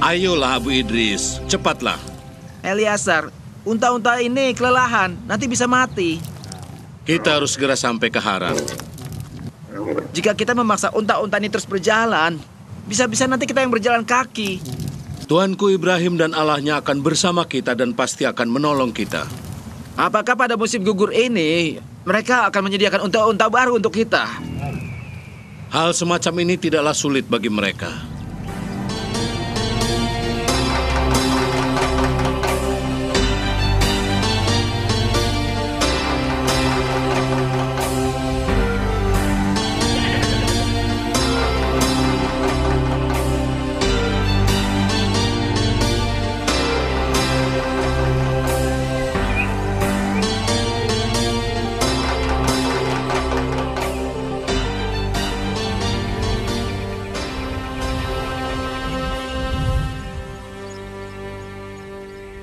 Ayolah Abu Idris, cepatlah. Eliasar, unta-unta ini kelelahan, nanti bisa mati. Kita harus segera sampai ke Haran. Jika kita memaksa unta-unta ini terus berjalan, bisa-bisa nanti kita yang berjalan kaki. Tuanku Ibrahim dan Allahnya akan bersama kita dan pasti akan menolong kita. Apakah pada musim gugur ini, mereka akan menyediakan unta-unta baru untuk kita? Hal semacam ini tidaklah sulit bagi mereka.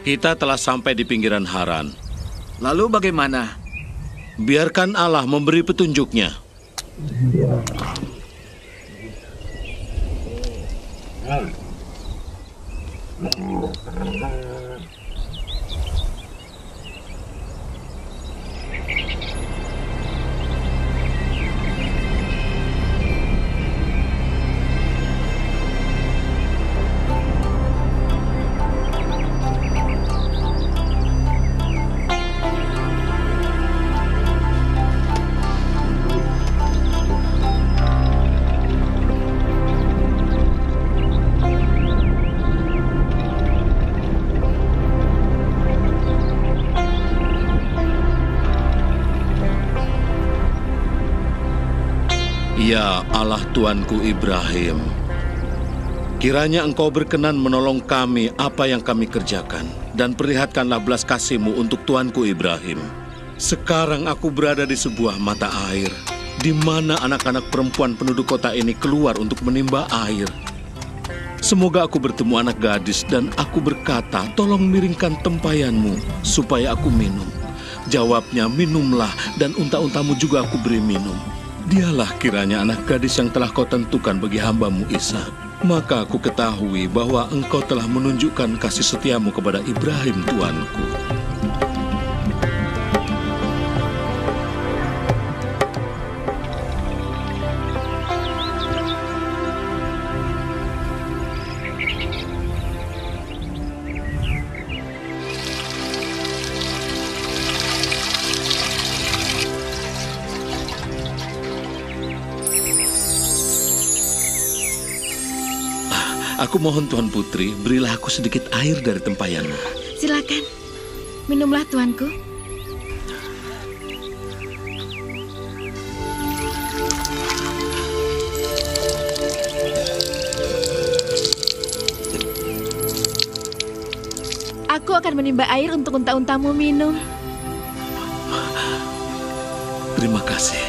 Kita telah sampai di pinggiran Haran. Lalu bagaimana? Biarkan Allah memberi petunjuknya. Ya Allah Tuanku Ibrahim, kiranya Engkau berkenan menolong kami apa yang kami kerjakan, dan perlihatkanlah belas kasih-Mu untuk Tuanku Ibrahim. Sekarang aku berada di sebuah mata air, di mana anak-anak perempuan penduduk kota ini keluar untuk menimba air. Semoga aku bertemu anak gadis dan aku berkata, tolong miringkan tempayanmu supaya aku minum. Jawabnya, minumlah dan unta-untamu juga aku beri minum. Dialah kiranya anak gadis yang telah kau tentukan bagi hamba-Mu Ishak. Maka aku ketahui bahwa Engkau telah menunjukkan kasih setiamu kepada Ibrahim Tuanku. Aku mohon Tuan Putri, berilah aku sedikit air dari tempayanmu. Silakan, minumlah Tuanku. Aku akan menimba air untuk unta-untamu minum. Terima kasih.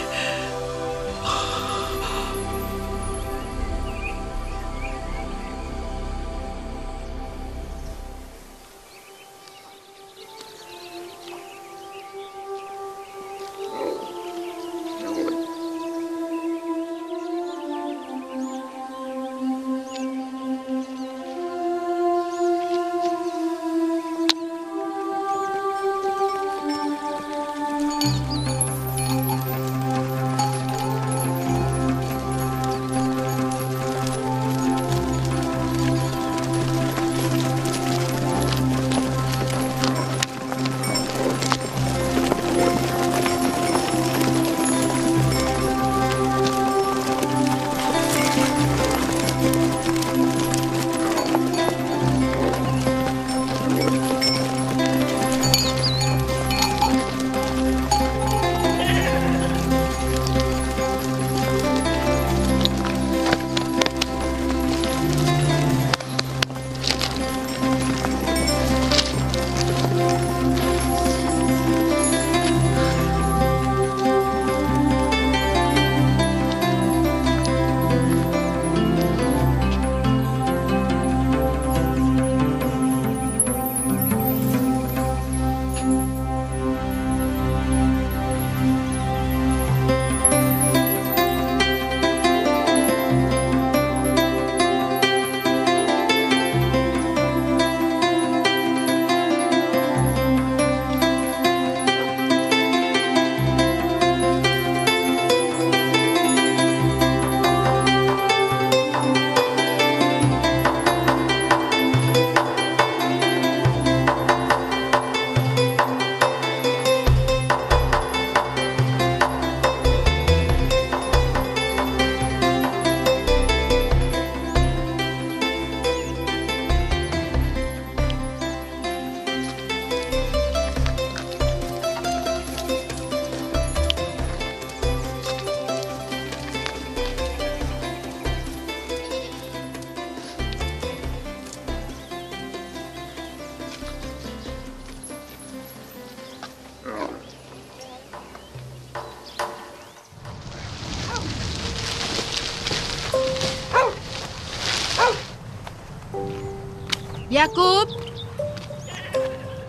Yakub!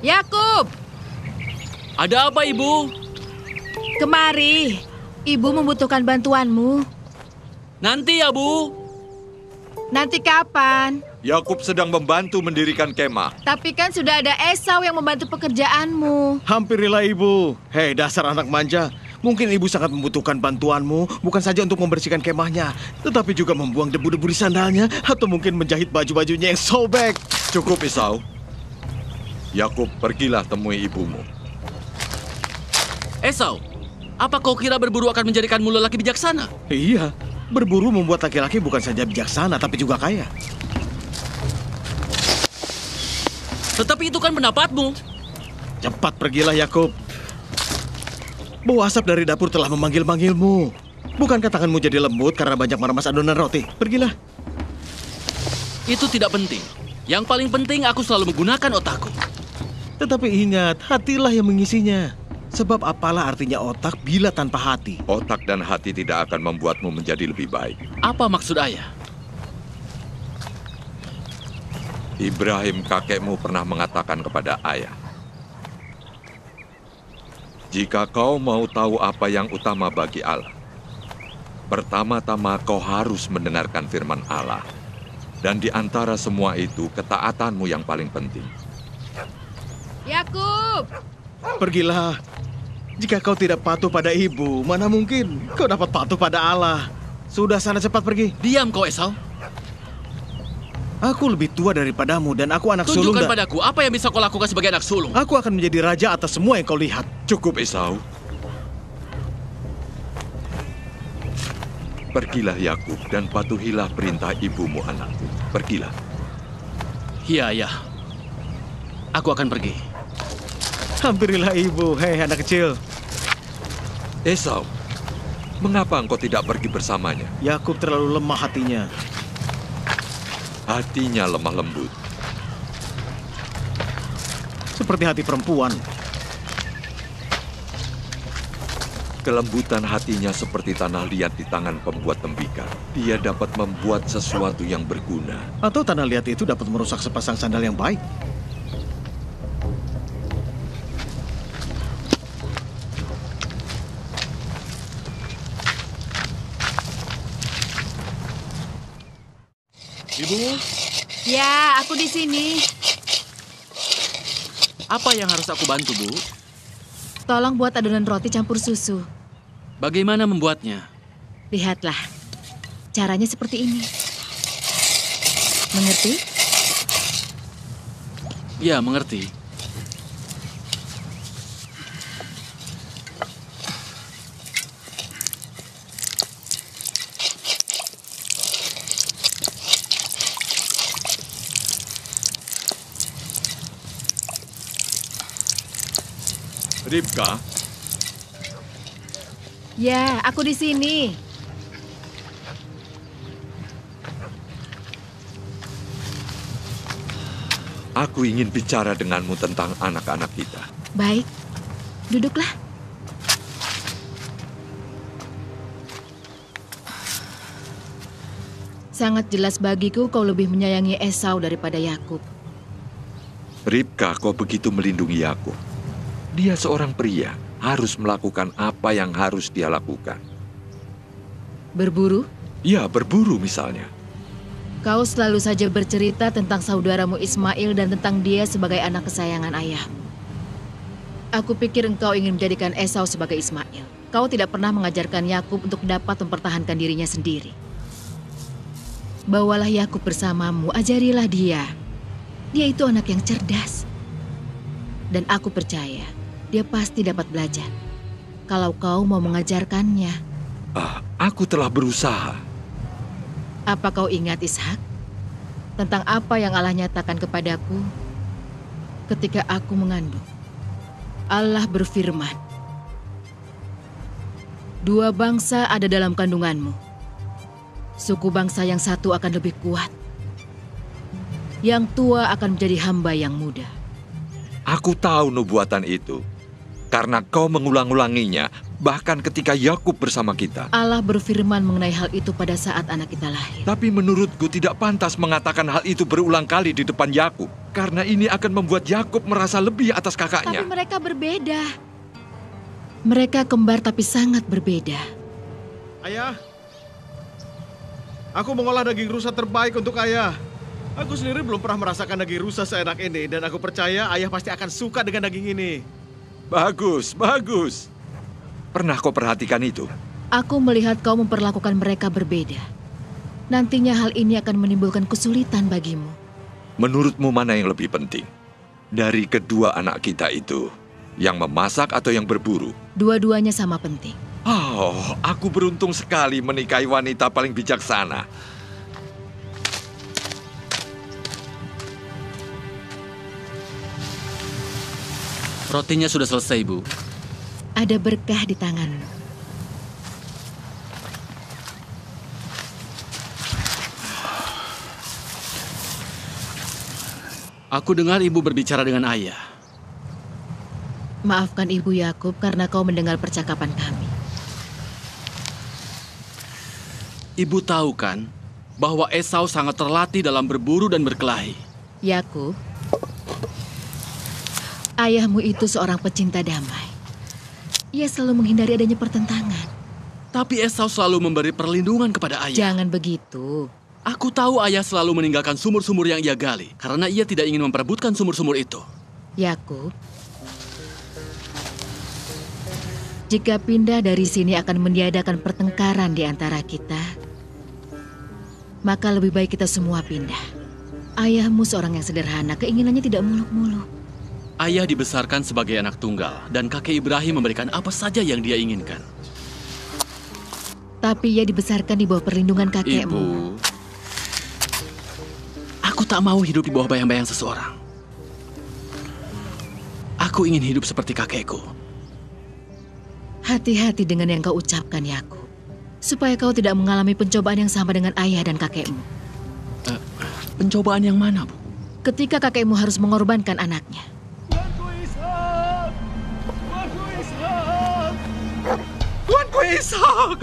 Yakub! Ada apa, Ibu? Kemari. Ibu membutuhkan bantuanmu. Nanti ya, Bu. Nanti kapan? Yakub sedang membantu mendirikan kemah. Tapi kan sudah ada Esau yang membantu pekerjaanmu. Hampirilah ibu. Hei, dasar anak manja. Mungkin ibu sangat membutuhkan bantuanmu, bukan saja untuk membersihkan kemahnya, tetapi juga membuang debu-debu di sandalnya, atau mungkin menjahit baju-bajunya yang sobek. Cukup, Esau. Yakub, pergilah temui ibumu. Esau, apa kau kira berburu akan menjadikanmu lelaki bijaksana? Iya, berburu membuat laki-laki bukan saja bijaksana, tapi juga kaya. Tetapi itu kan pendapatmu. Cepat pergilah, Yakub. Bau asap dari dapur telah memanggil-manggilmu. Bukankah tanganmu jadi lembut karena banyak meremas adonan roti? Pergilah. Itu tidak penting. Yang paling penting aku selalu menggunakan otakku. Tetapi ingat, hatilah yang mengisinya. Sebab apalah artinya otak bila tanpa hati? Otak dan hati tidak akan membuatmu menjadi lebih baik. Apa maksud ayah? Ibrahim kakekmu pernah mengatakan kepada ayah, jika kau mau tahu apa yang utama bagi Allah, pertama-tama kau harus mendengarkan firman Allah. Dan di antara semua itu, ketaatanmu yang paling penting. Yakub! Pergilah. Jika kau tidak patuh pada ibu, mana mungkin kau dapat patuh pada Allah. Sudah, sana cepat pergi. Diam kau, Esau. Aku lebih tua daripadamu dan aku anak sulung. Tunjukkan padaku apa yang bisa kau lakukan sebagai anak sulung. Aku akan menjadi raja atas semua yang kau lihat. Cukup, Esau. Pergilah, Yakub, dan patuhilah perintah ibumu, anakku. Pergilah. Iya, ayah. Aku akan pergi. Hampirilah ibu, hei anak kecil. Esau, mengapa engkau tidak pergi bersamanya? Yakub terlalu lemah hatinya. Hatinya lemah lembut. Seperti hati perempuan. Kelembutan hatinya seperti tanah liat di tangan pembuat tembikar. Dia dapat membuat sesuatu yang berguna. Atau tanah liat itu dapat merusak sepasang sandal yang baik. Ibu, Ya, aku di sini. apa yang harus aku bantu, Bu? Tolong buat adonan roti campur susu. Bagaimana membuatnya? Lihatlah. Caranya seperti ini. Mengerti? Ya, mengerti. Ribka, Ya, aku di sini. aku ingin bicara denganmu tentang anak-anak kita. Baik. Duduklah. Sangat jelas bagiku kau lebih menyayangi Esau daripada Yakub. Ribka, kau begitu melindungi Yakub. Dia seorang pria, harus melakukan apa yang harus dia lakukan. Berburu? Ya, berburu misalnya. Kau selalu saja bercerita tentang saudaramu Ismail dan tentang dia sebagai anak kesayangan ayahmu. Aku pikir engkau ingin menjadikan Esau sebagai Ismail. Kau tidak pernah mengajarkan Yakub untuk dapat mempertahankan dirinya sendiri. Bawalah Yakub bersamamu, ajarilah dia. Dia itu anak yang cerdas. Dan aku percaya, dia pasti dapat belajar. Kalau kau mau mengajarkannya. Aku telah berusaha. Apa kau ingat, Ishak? Tentang apa yang Allah nyatakan kepadaku ketika aku mengandung? Allah berfirman, 2 bangsa ada dalam kandunganmu. Suku bangsa yang satu akan lebih kuat. Yang tua akan menjadi hamba yang muda. Aku tahu nubuatan itu. Karena kau mengulang-ulanginya Bahkan ketika Yakub bersama kita. Allah berfirman mengenai hal itu pada saat anak kita lahir. Tapi menurutku tidak pantas mengatakan hal itu berulang kali di depan Yakub. Karena ini akan membuat Yakub merasa lebih atas kakaknya. Tapi mereka berbeda. Mereka kembar tapi sangat berbeda. Ayah, aku mengolah daging rusa terbaik untuk ayah. Aku sendiri belum pernah merasakan daging rusa seenak ini. Dan aku percaya ayah pasti akan suka dengan daging ini. Bagus, bagus. Pernah kau perhatikan itu? Aku melihat kau memperlakukan mereka berbeda. Nantinya hal ini akan menimbulkan kesulitan bagimu. Menurutmu mana yang lebih penting? Dari kedua anak kita itu, yang memasak atau yang berburu? Dua-duanya sama penting. Oh, aku beruntung sekali menikahi wanita paling bijaksana. Rotinya sudah selesai, Bu. Ada berkah di tanganmu. Aku dengar Ibu berbicara dengan ayah. Maafkan Ibu Yakub karena kau mendengar percakapan kami. Ibu tahu kan bahwa Esau sangat terlatih dalam berburu dan berkelahi. Yakub, ayahmu itu seorang pecinta damai. Ia selalu menghindari adanya pertentangan. Tapi Esau selalu memberi perlindungan kepada ayah. Jangan begitu. Aku tahu ayah selalu meninggalkan sumur-sumur yang ia gali karena ia tidak ingin memperebutkan sumur-sumur itu. Yakub, jika pindah dari sini akan meniadakan pertengkaran di antara kita, maka lebih baik kita semua pindah. Ayahmu seorang yang sederhana, keinginannya tidak muluk-muluk. Ayah dibesarkan sebagai anak tunggal dan kakek Ibrahim memberikan apa saja yang dia inginkan. Tapi ia dibesarkan di bawah perlindungan kakekmu. Ibu, aku tak mau hidup di bawah bayang-bayang seseorang. Aku ingin hidup seperti kakekku. Hati-hati dengan yang kau ucapkan, Yakub. Supaya kau tidak mengalami pencobaan yang sama dengan ayah dan kakekmu. Pencobaan yang mana, Bu? Ketika kakekmu harus mengorbankan anaknya. Tuanku Ishak,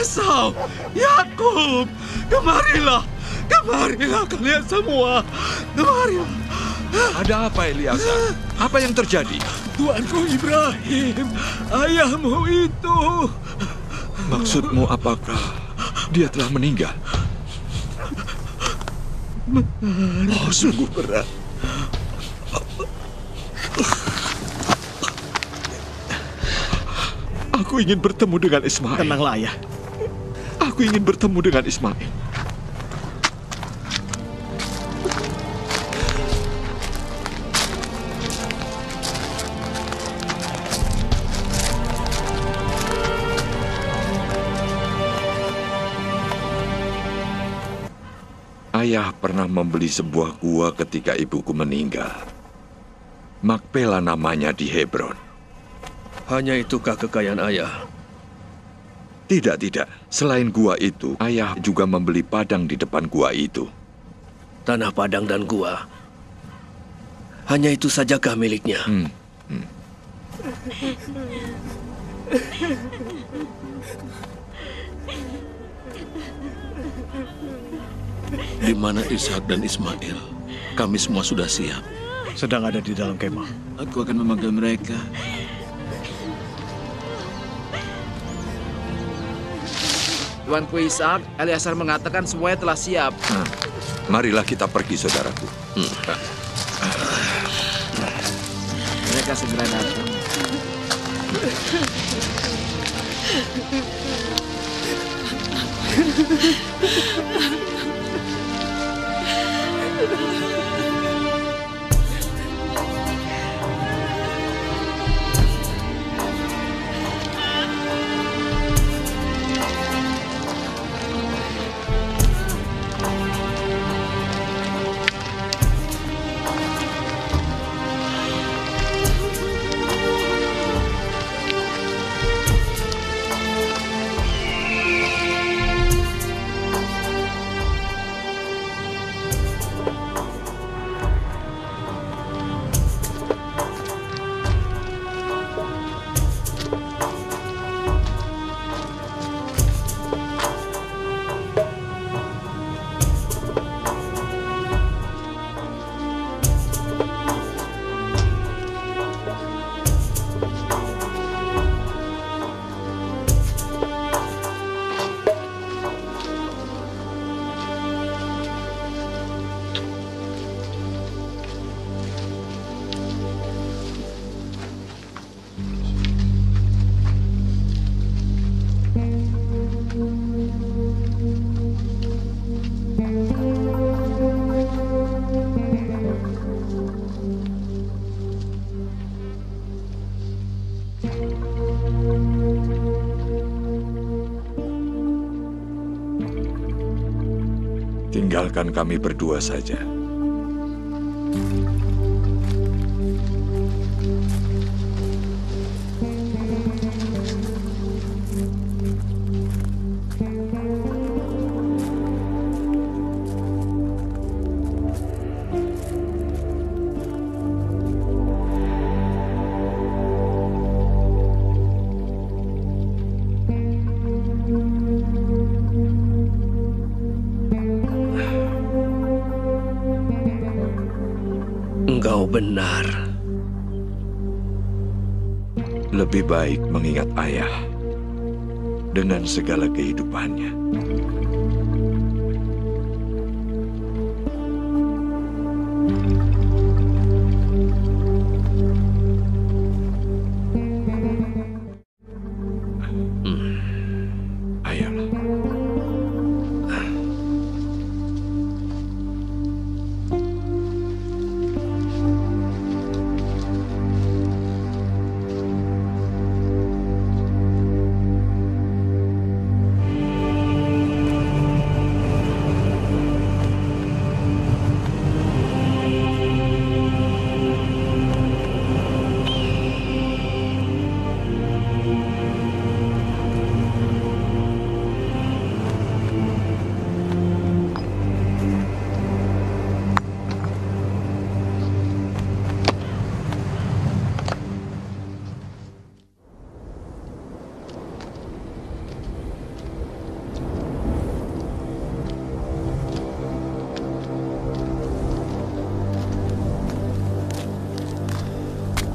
Esau, Yakub, kemarilah, kemarilah kalian semua, kemarilah. Ada apa, Eliasa? Apa yang terjadi? Tuanku Ibrahim, ayahmu itu. Maksudmu apakah dia telah meninggal? Oh, sungguh berat. Aku ingin bertemu dengan Ismail. Tenanglah ayah. Aku ingin bertemu dengan Ismail. Ayah pernah membeli sebuah gua ketika ibuku meninggal. Makpela namanya di Hebron. Hanya itukah kekayaan ayah? Tidak. Selain gua itu, ayah juga membeli padang di depan gua itu. Tanah padang dan gua. Hanya itu sajakah miliknya? Di mana Ishak dan Ismail? Kami semua sudah siap. Sedang ada di dalam kemah. Aku akan memanggil mereka. Tuanku Ishak, Eleazar mengatakan semuanya telah siap. Marilah kita pergi, saudaraku. Mereka segera datang. Tinggalkan kami berdua saja. Engkau benar. Lebih baik mengingat ayah dengan segala kehidupannya. Ayolah.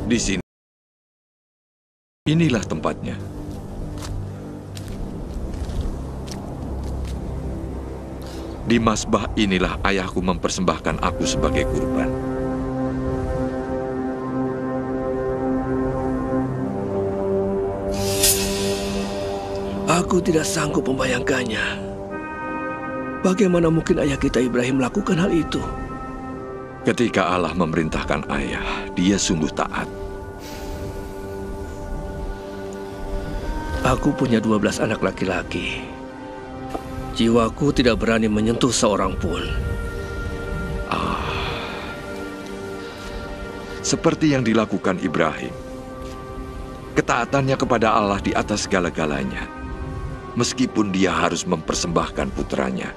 Di sini. Inilah tempatnya. Di masbah inilah ayahku mempersembahkan aku sebagai kurban. Aku tidak sanggup membayangkannya. Bagaimana mungkin ayah kita Ibrahim melakukan hal itu? Ketika Allah memerintahkan ayah, dia sungguh taat. Aku punya 12 anak laki-laki. Jiwaku tidak berani menyentuh seorang pun. Seperti yang dilakukan Ibrahim. Ketaatannya kepada Allah di atas segala-galanya. Meskipun dia harus mempersembahkan putranya.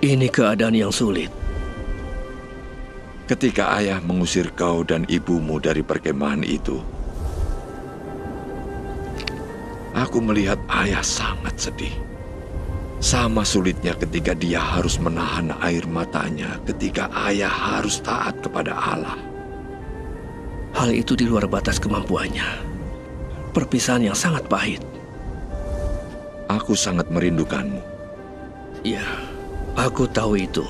Ini keadaan yang sulit. Ketika ayah mengusir kau dan ibumu dari perkemahan itu, aku melihat ayah sangat sedih. Sama sulitnya ketika dia harus menahan air matanya ketika ayah harus taat kepada Allah. Hal itu di luar batas kemampuannya. Perpisahan yang sangat pahit. Aku sangat merindukanmu. Ya, aku tahu itu.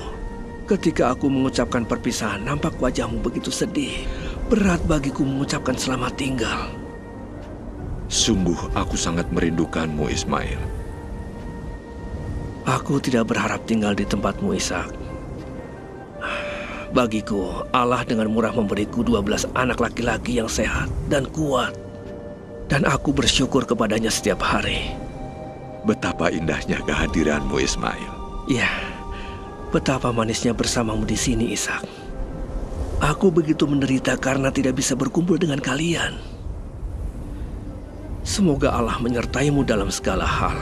Ketika aku mengucapkan perpisahan, nampak wajahmu begitu sedih. Berat bagiku mengucapkan selamat tinggal. Sungguh aku sangat merindukanmu, Ismail. Aku tidak berharap tinggal di tempatmu, Ishak. Bagiku, Allah dengan murah memberiku 12 anak laki-laki yang sehat dan kuat. Dan aku bersyukur kepadanya setiap hari. Betapa indahnya kehadiranmu, Ismail. Ya, betapa manisnya bersamamu di sini, Ishak. Aku begitu menderita karena tidak bisa berkumpul dengan kalian. Semoga Allah menyertaimu dalam segala hal,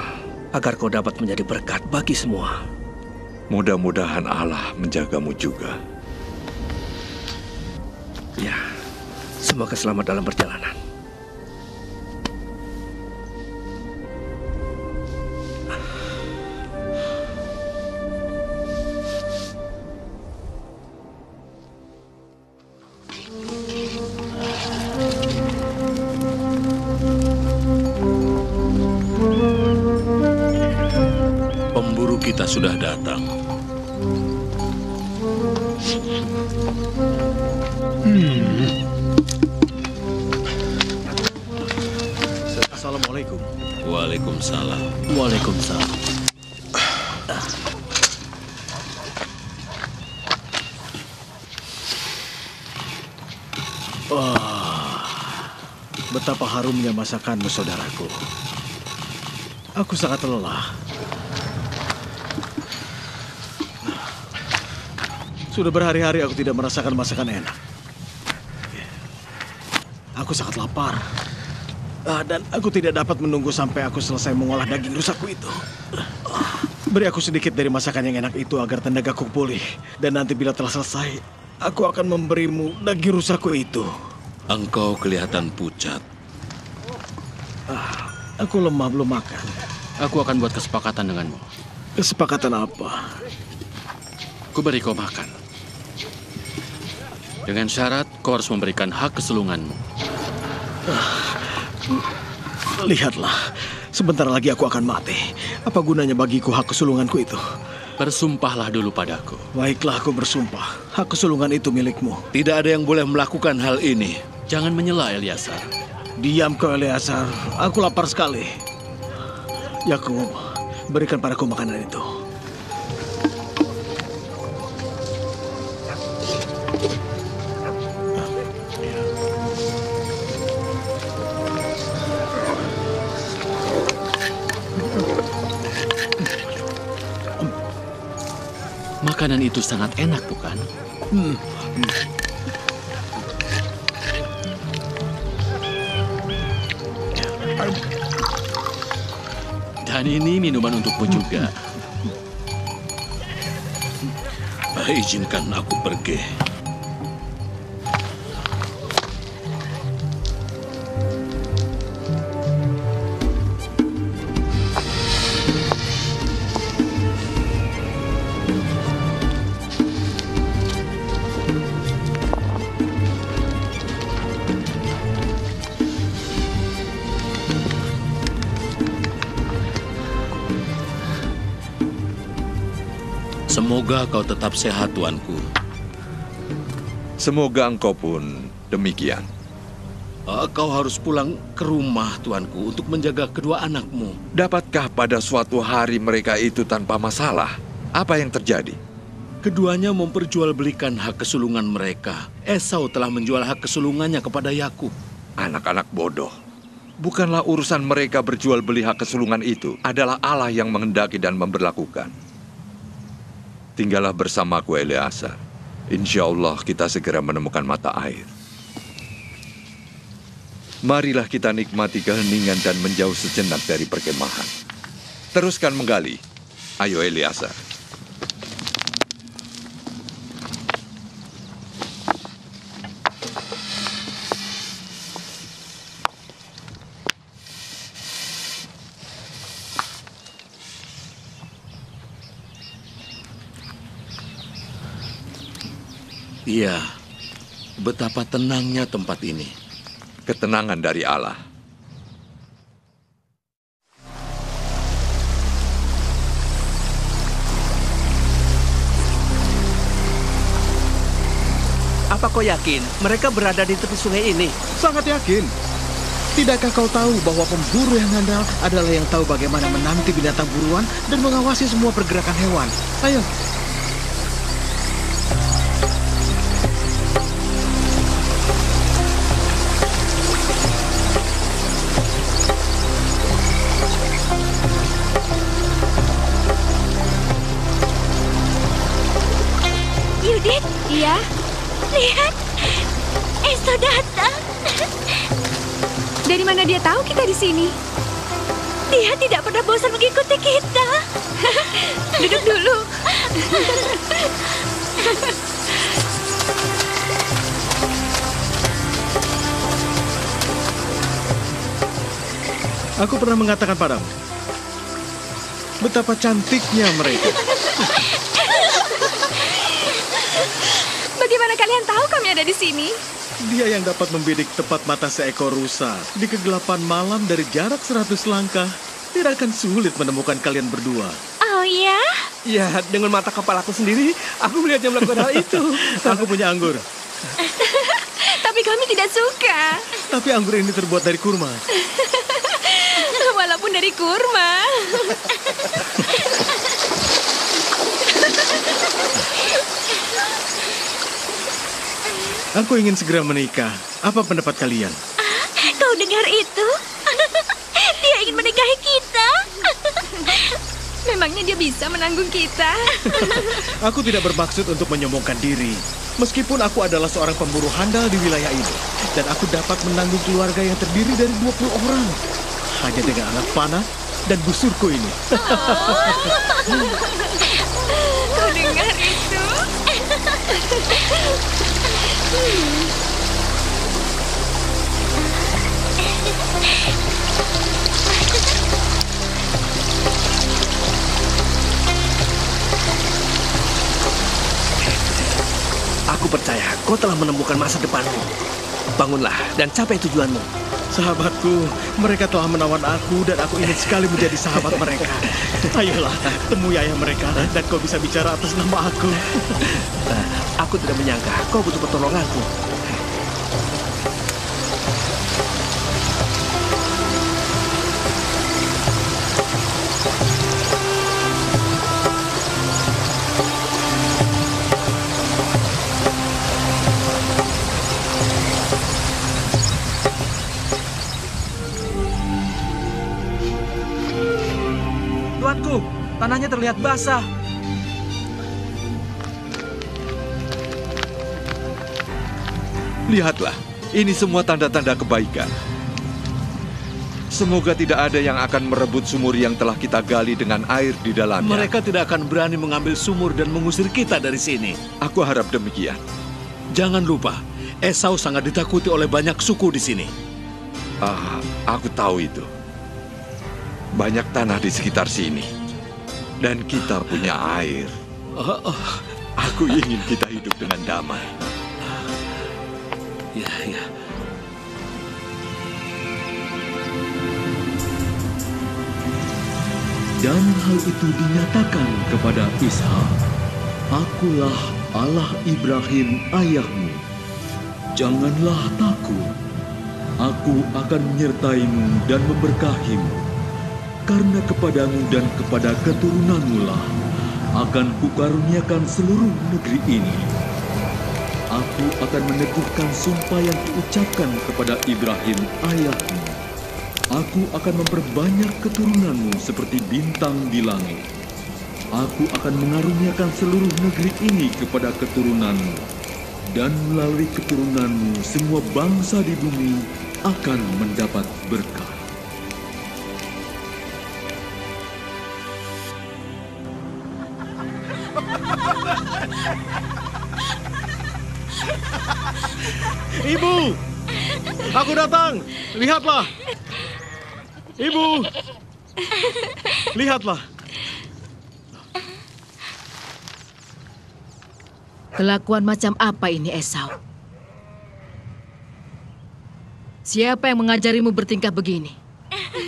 agar kau dapat menjadi berkat bagi semua. Mudah-mudahan Allah menjagamu juga. Ya, semoga selamat dalam perjalanan. Pemburu kita sudah datang. Assalamualaikum. Waalaikumsalam. Waalaikumsalam. Betapa harumnya masakanmu, saudaraku. Aku sangat lelah. Sudah berhari-hari aku tidak merasakan masakan enak. Aku sangat lapar. Dan aku tidak dapat menunggu sampai aku selesai mengolah daging rusakku itu. Beri aku sedikit dari masakan yang enak itu agar tenagaku pulih. Dan nanti bila telah selesai, aku akan memberimu daging rusakku itu. Engkau kelihatan pucat. Aku lemah belum makan. Aku akan buat kesepakatan denganmu. Kesepakatan apa? Ku beri kau makan. Dengan syarat kau harus memberikan hak kesulunganmu. Lihatlah, sebentar lagi aku akan mati. Apa gunanya bagiku hak kesulunganku itu? Bersumpahlah dulu padaku. Baiklah, aku bersumpah. Hak kesulungan itu milikmu. Tidak ada yang boleh melakukan hal ini. Jangan menyela, Eleazar. Diam kau, Eleazar. Aku lapar sekali. Yakub, berikan padaku makanan itu. Makanan itu sangat enak, bukan? Dan ini minuman untukmu juga. Izinkan aku pergi. Semoga kau tetap sehat, tuanku. Semoga engkau pun demikian. Kau harus pulang ke rumah, tuanku, untuk menjaga kedua anakmu. Dapatkah pada suatu hari mereka itu tanpa masalah? Apa yang terjadi? Keduanya memperjualbelikan hak kesulungan mereka. Esau telah menjual hak kesulungannya kepada Yakub. Anak-anak bodoh. Bukanlah urusan mereka berjual beli hak kesulungan itu. Adalah Allah yang menghendaki dan memberlakukan. Tinggallah bersamaku, Eleazar. Insya Allah kita segera menemukan mata air. Marilah kita nikmati keheningan dan menjauh sejenak dari perkemahan. Teruskan menggali. Ayo, Eleazar. Iya, betapa tenangnya tempat ini. Ketenangan dari Allah. Apa kau yakin mereka berada di tepi sungai ini? Sangat yakin. Tidakkah kau tahu bahwa pemburu yang handal adalah yang tahu bagaimana menanti binatang buruan dan mengawasi semua pergerakan hewan? Ayo. Yudit? Iya? Lihat, Esau datang. Dari mana dia tahu kita di sini? Dia tidak pernah bosan mengikuti kita. Duduk dulu. Aku pernah mengatakan padamu, betapa cantiknya mereka. Bagaimana kalian tahu kami ada di sini? Dia yang dapat membidik tepat mata seekor rusa di kegelapan malam dari jarak 100 langkah. Tidak akan sulit menemukan kalian berdua. Oh ya? Ya, dengan mata kepalaku sendiri, aku melihatnya melakukan hal itu. Aku punya anggur, Tapi kami tidak suka. tapi anggur ini terbuat dari kurma. Walaupun dari kurma. Aku ingin segera menikah. Apa pendapat kalian? Kau dengar itu? Dia ingin menikahi kita. Memangnya dia bisa menanggung kita? Aku tidak bermaksud untuk menyombongkan diri. Meskipun aku adalah seorang pemburu handal di wilayah ini. Dan aku dapat menanggung keluarga yang terdiri dari 20 orang. Hanya dengan anak panah dan busurku ini. Kau dengar itu? Aku percaya kau telah menemukan masa depanmu. Bangunlah dan capai tujuanmu. Sahabatku, mereka telah menawan aku dan aku ingin sekali menjadi sahabat mereka. Ayolah, temui ayah mereka dan kau bisa bicara atas nama aku. Aku tidak menyangka kau butuh pertolonganku. Tuanku, tanahnya terlihat basah. Lihatlah, ini semua tanda-tanda kebaikan. Semoga tidak ada yang akan merebut sumur yang telah kita gali dengan air di dalamnya. Mereka tidak akan berani mengambil sumur dan mengusir kita dari sini. Aku harap demikian. Jangan lupa, Esau sangat ditakuti oleh banyak suku di sini. Aku tahu itu. Banyak tanah di sekitar sini. Dan kita punya air. Aku ingin kita hidup dengan damai. Ya. Dan hal itu dinyatakan kepada Ishak. Akulah Allah Ibrahim ayahmu. Janganlah takut. Aku akan menyertaimu dan memberkahimu. Karena kepadamu dan kepada keturunanmu lah akan kukaruniakan seluruh negeri ini. Aku akan meneguhkan sumpah yang kuucapkan kepada Ibrahim ayahmu. Aku akan memperbanyak keturunanmu seperti bintang di langit. Aku akan mengaruniakan seluruh negeri ini kepada keturunanmu. Dan melalui keturunanmu semua bangsa di bumi akan mendapat berkah. Ibu, aku datang. Lihatlah. Ibu, lihatlah. Kelakuan macam apa ini, Esau? Siapa yang mengajarimu bertingkah begini?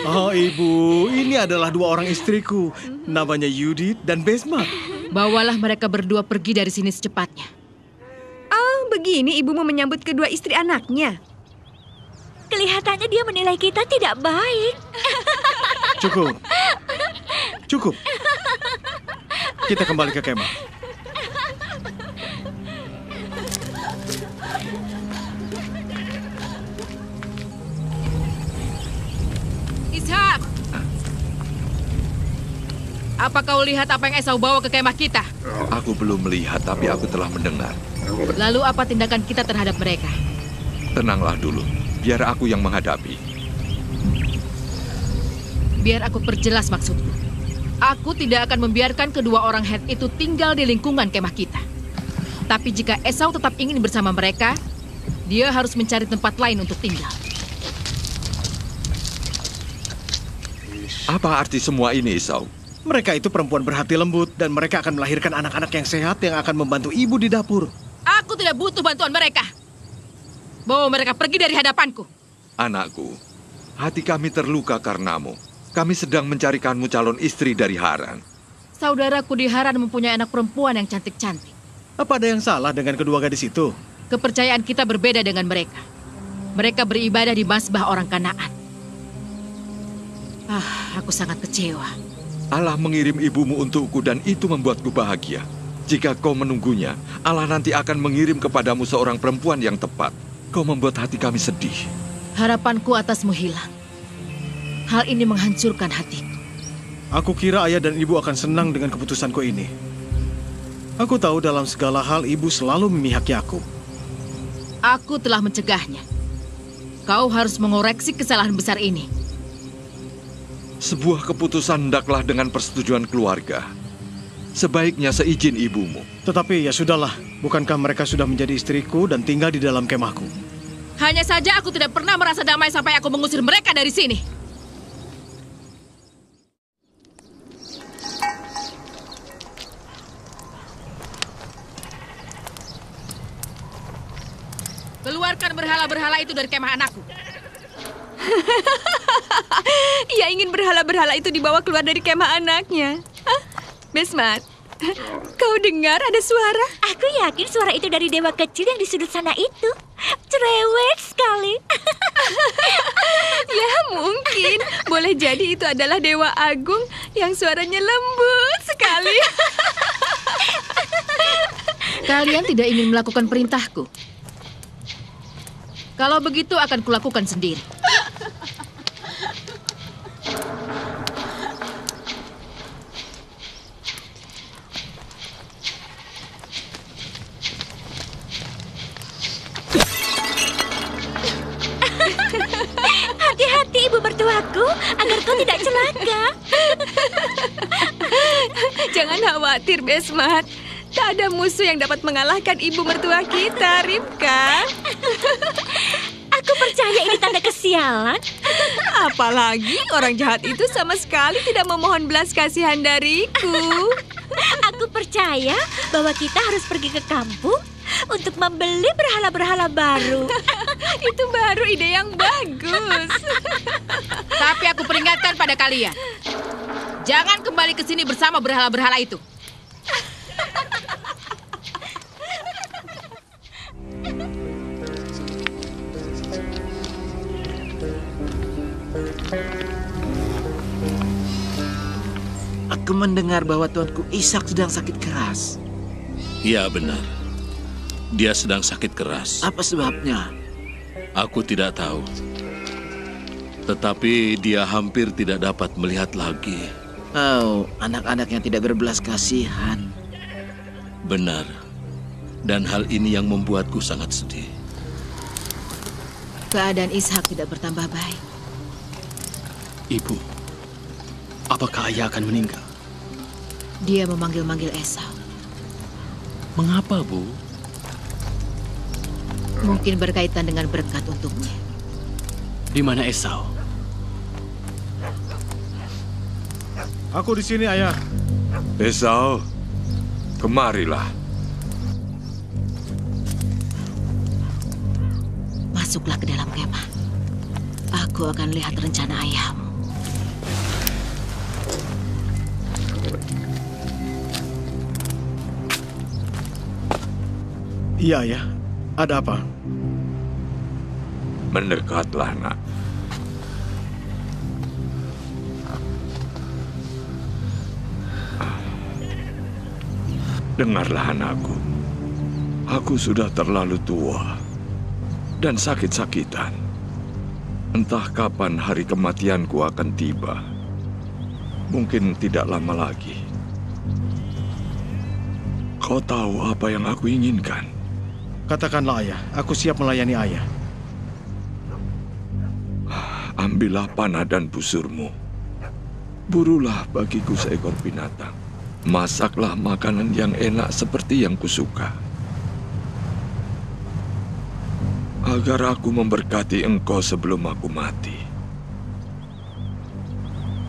Oh, Ibu, ini adalah dua orang istriku. Namanya Yudit dan Besma. Bawalah mereka berdua pergi dari sini secepatnya. Oh, begini ibumu menyambut kedua istri anaknya. Kelihatannya dia menilai kita tidak baik. Cukup. Cukup. Kita kembali ke kemah. Ishak! Apa kau lihat apa yang Esau bawa ke kemah kita? Aku belum melihat, tapi aku telah mendengar. Lalu apa tindakan kita terhadap mereka? Tenanglah dulu, biar aku yang menghadapi. Biar aku perjelas maksudku. Aku tidak akan membiarkan kedua orang Het itu tinggal di lingkungan kemah kita. Tapi jika Esau tetap ingin bersama mereka, dia harus mencari tempat lain untuk tinggal. Apa arti semua ini, Esau? Mereka itu perempuan berhati lembut dan mereka akan melahirkan anak-anak yang sehat yang akan membantu ibu di dapur. Aku tidak butuh bantuan mereka. Bawa mereka pergi dari hadapanku. Anakku, hati kami terluka karenamu. Kami sedang mencarikanmu calon istri dari Haran. Saudaraku di Haran mempunyai anak perempuan yang cantik-cantik. Apa ada yang salah dengan kedua gadis itu? Kepercayaan kita berbeda dengan mereka. Mereka beribadah di mazbah orang Kanaan. Aku sangat kecewa. Allah mengirim ibumu untukku dan itu membuatku bahagia. Jika kau menunggunya, Allah nanti akan mengirim kepadamu seorang perempuan yang tepat. Kau membuat hati kami sedih. Harapanku atasmu hilang. Hal ini menghancurkan hatiku. Aku kira ayah dan ibu akan senang dengan keputusanku ini. Aku tahu dalam segala hal ibu selalu memihak Yakub. Aku telah mencegahnya. Kau harus mengoreksi kesalahan besar ini. Sebuah keputusan hendaklah dengan persetujuan keluarga. Sebaiknya seizin ibumu. Tetapi ya sudahlah, bukankah mereka sudah menjadi istriku dan tinggal di dalam kemahku? Hanya saja aku tidak pernah merasa damai sampai aku mengusir mereka dari sini. Keluarkan berhala-berhala itu dari kemah anakku. Ia ingin berhala-berhala itu dibawa keluar dari kemah anaknya. Hah? Besmat, kau dengar ada suara? Aku yakin suara itu dari dewa kecil yang di sudut sana itu. Cerewet sekali. Ya mungkin, boleh jadi itu adalah Dewa Agung yang suaranya lembut sekali. Kalian tidak ingin melakukan perintahku. Kalau begitu akan kulakukan sendiri. Hati-hati ibu mertuaku, agar kau tidak celaka. Jangan khawatir, Besmat. Tak ada musuh yang dapat mengalahkan ibu mertua kita, Ribka. Aku percaya ini tanda kesialan. Apalagi orang jahat itu sama sekali tidak memohon belas kasihan dariku. Aku percaya bahwa kita harus pergi ke kampung untuk membeli berhala-berhala baru. Itu baru ide yang bagus. Tapi aku peringatkan pada kalian. Jangan kembali ke sini bersama berhala-berhala itu. Aku mendengar bahwa tuanku Ishak sedang sakit keras. Ya benar. Dia sedang sakit keras. Apa sebabnya? Aku tidak tahu. Tetapi dia hampir tidak dapat melihat lagi. Oh, anak-anak yang tidak berbelas kasihan. Benar. Dan hal ini yang membuatku sangat sedih. Keadaan Ishak tidak bertambah baik. Ibu, apakah ayah akan meninggal? Dia memanggil-manggil Esau. Mengapa, Bu? Mungkin berkaitan dengan berkat untuknya. Di mana Esau? Aku di sini, ayah. Esau, kemarilah. Masuklah ke dalam kemah. Aku akan lihat rencana ayahmu. Iya, ayah. Ada apa? Mendekatlah, nak. Dengarlah anakku. Aku sudah terlalu tua dan sakit-sakitan. Entah kapan hari kematianku akan tiba. Mungkin tidak lama lagi. Kau tahu apa yang aku inginkan? Katakanlah, ayah. Aku siap melayani ayah. Ambillah panah dan busurmu. Burulah bagiku seekor binatang. Masaklah makanan yang enak seperti yang kusuka. Agar aku memberkati engkau sebelum aku mati.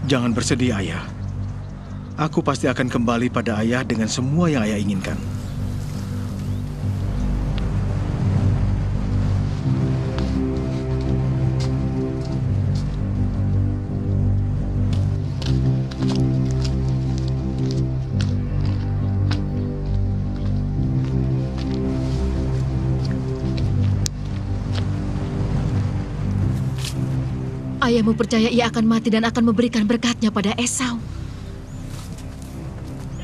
Jangan bersedih, ayah. Aku pasti akan kembali pada ayah dengan semua yang ayah inginkan. Ayahmu percaya ia akan mati dan akan memberikan berkatnya pada Esau.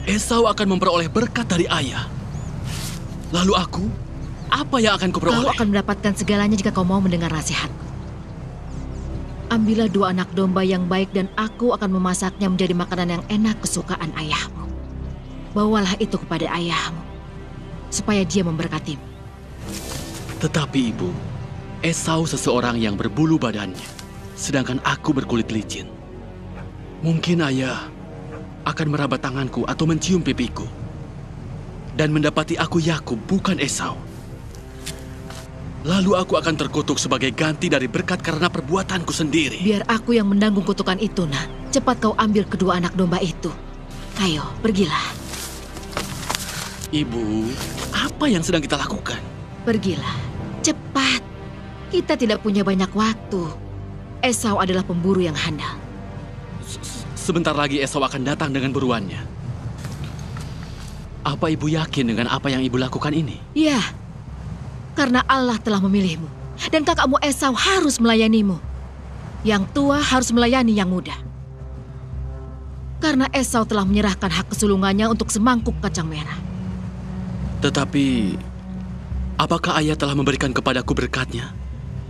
Esau akan memperoleh berkat dari ayah. Lalu aku, apa yang akan kuperoleh? Kau akan mendapatkan segalanya jika kau mau mendengar nasihatku. Ambillah 2 anak domba yang baik dan aku akan memasaknya menjadi makanan yang enak kesukaan ayahmu. Bawalah itu kepada ayahmu, supaya dia memberkatimu. Tetapi ibu, Esau seseorang yang berbulu badannya, sedangkan aku berkulit licin. Mungkin ayah akan meraba tanganku atau mencium pipiku dan mendapati aku Yakub, bukan Esau. Lalu aku akan terkutuk sebagai ganti dari berkat karena perbuatanku sendiri. Biar aku yang menanggung kutukan itu, nak. Cepat kau ambil kedua anak domba itu. Ayo, pergilah. Ibu, apa yang sedang kita lakukan? Pergilah, cepat. Kita tidak punya banyak waktu. Esau adalah pemburu yang handal. Sebentar lagi Esau akan datang dengan buruannya. Apa ibu yakin dengan apa yang ibu lakukan ini? Ya, karena Allah telah memilihmu. Dan kakakmu Esau harus melayanimu. Yang tua harus melayani yang muda. Karena Esau telah menyerahkan hak kesulungannya untuk semangkuk kacang merah. Tetapi, apakah ayah telah memberikan kepadaku berkatnya?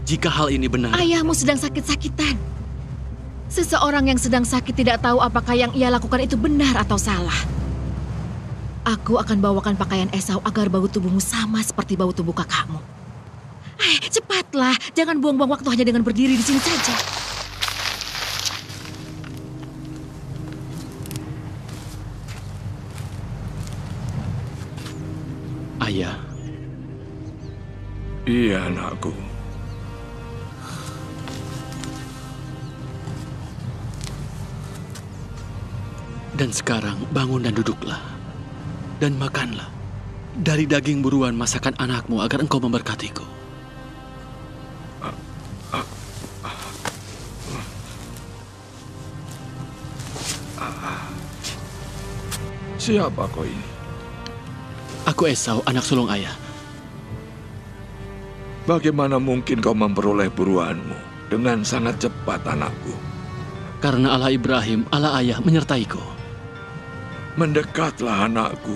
Jika hal ini benar... Ayahmu sedang sakit-sakitan. Seseorang yang sedang sakit tidak tahu apakah yang ia lakukan itu benar atau salah. Aku akan bawakan pakaian Esau agar bau tubuhmu sama seperti bau tubuh kakakmu. Cepatlah, jangan buang-buang waktu hanya dengan berdiri di sini saja. Ayah. Iya, anakku. Dan sekarang bangun dan duduklah. Dan makanlah dari daging buruan masakan anakmu agar engkau memberkatiku. Siapa kau ini? Aku Esau, anak sulung ayah. Bagaimana mungkin kau memperoleh buruanmu dengan sangat cepat, anakku? Karena Allah Ibrahim, Allah ayah menyertaiku. Mendekatlah, anakku,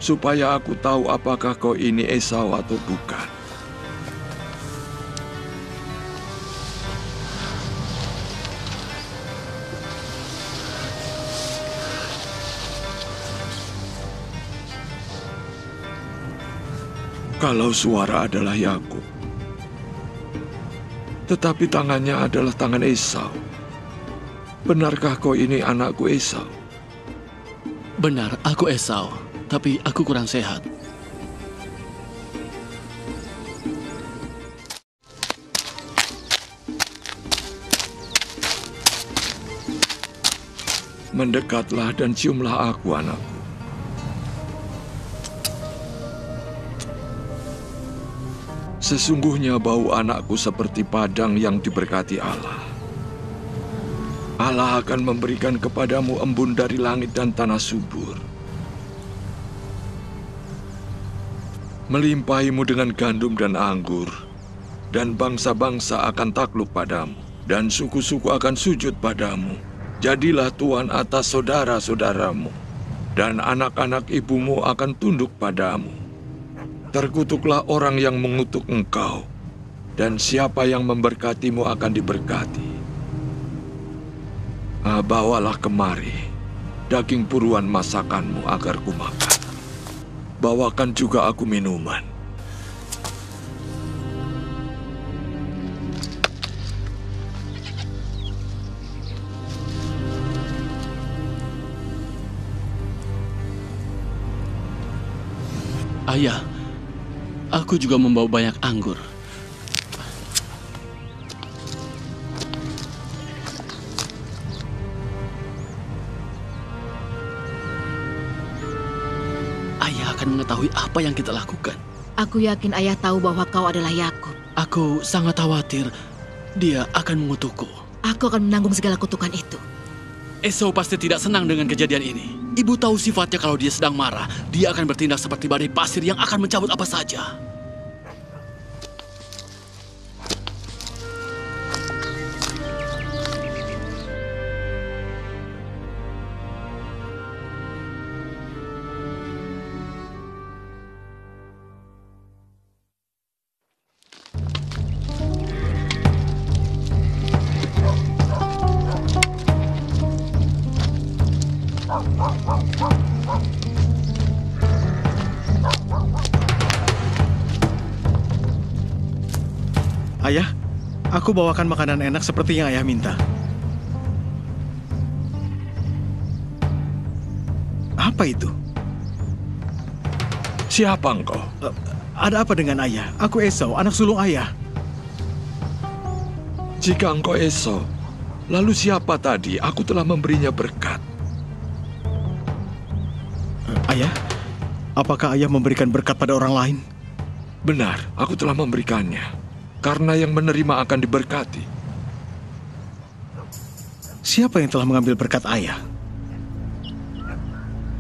supaya aku tahu apakah kau ini Esau atau bukan. Kalau suara adalah Yakub, tetapi tangannya adalah tangan Esau. Benarkah kau ini anakku Esau? Benar, aku Esau, tapi aku kurang sehat. Mendekatlah dan ciumlah aku, anakku. Sesungguhnya bau anakku seperti padang yang diberkati Allah. Allah akan memberikan kepadamu embun dari langit dan tanah subur. Melimpahimu dengan gandum dan anggur, dan bangsa-bangsa akan takluk padamu, dan suku-suku akan sujud padamu. Jadilah tuan atas saudara-saudaramu, dan anak-anak ibumu akan tunduk padamu. Terkutuklah orang yang mengutuk engkau, dan siapa yang memberkatimu akan diberkati. Bawalah kemari daging buruan masakanmu agar kumakan. Bawakan juga aku minuman. Ayah, aku juga membawa banyak anggur. Ayah akan mengetahui apa yang kita lakukan. Aku yakin ayah tahu bahwa kau adalah Yakub. Aku sangat khawatir dia akan mengutukku. Aku akan menanggung segala kutukan itu. Esau pasti tidak senang dengan kejadian ini. Ibu tahu sifatnya kalau dia sedang marah. Dia akan bertindak seperti badai pasir yang akan mencabut apa saja. Ayah, aku bawakan makanan enak seperti yang ayah minta. Apa itu? Siapa engkau? Ada apa dengan ayah? Aku Esau, anak sulung ayah. Jika engkau Esau, lalu siapa tadi? Aku telah memberinya berkat. Ayah, apakah ayah memberikan berkat pada orang lain? Benar, aku telah memberikannya. Karena yang menerima akan diberkati. Siapa yang telah mengambil berkat ayah?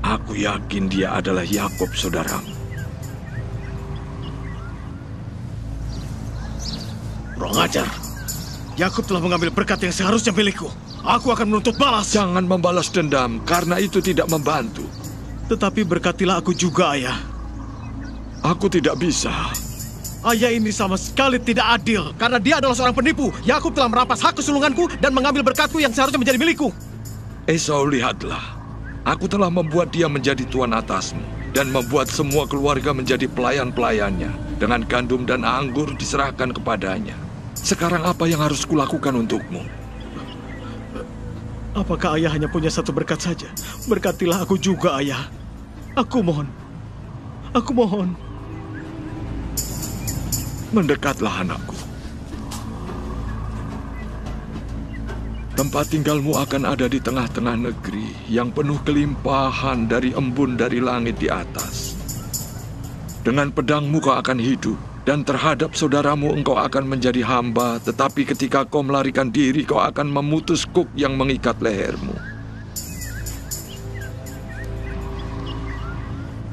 Aku yakin dia adalah Yakub, saudaramu. Kurang ajar. Yakub telah mengambil berkat yang seharusnya milikku. Aku akan menuntut balas. Jangan membalas dendam, karena itu tidak membantu. Tetapi berkatilah aku juga, ayah. Aku tidak bisa. Ayah ini sama sekali tidak adil. Karena dia adalah seorang penipu. Yakub telah merampas hak kesulunganku dan mengambil berkatku yang seharusnya menjadi milikku. Esau, lihatlah. Aku telah membuat dia menjadi tuan atasmu. Dan membuat semua keluarga menjadi pelayan-pelayannya. Dengan gandum dan anggur diserahkan kepadanya. Sekarang apa yang harus kulakukan untukmu? Apakah ayah hanya punya satu berkat saja? Berkatilah aku juga, ayah. Aku mohon. Aku mohon. Mendekatlah, anakku. Tempat tinggalmu akan ada di tengah-tengah negeri yang penuh kelimpahan dari embun dari langit di atas. Dengan pedangmu kau akan hidup, dan terhadap saudaramu engkau akan menjadi hamba, tetapi ketika kau melarikan diri, kau akan memutus kuk yang mengikat lehermu.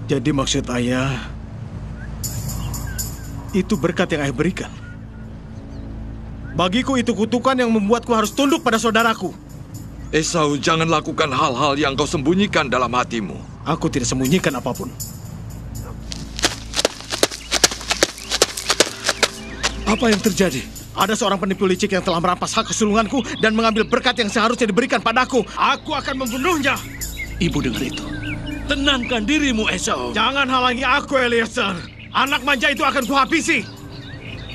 Jadi maksud ayah, itu berkat yang ayah berikan. Bagiku itu kutukan yang membuatku harus tunduk pada saudaraku. Esau, jangan lakukan hal-hal yang kau sembunyikan dalam hatimu. Aku tidak sembunyikan apapun. Apa yang terjadi? Ada seorang penipu licik yang telah merampas hak kesulunganku dan mengambil berkat yang seharusnya diberikan padaku. Aku akan membunuhnya. Ibu dengar itu. Tenangkan dirimu, Esau. Jangan halangi aku, Eliezer. Anak manja itu akan kuhabisi.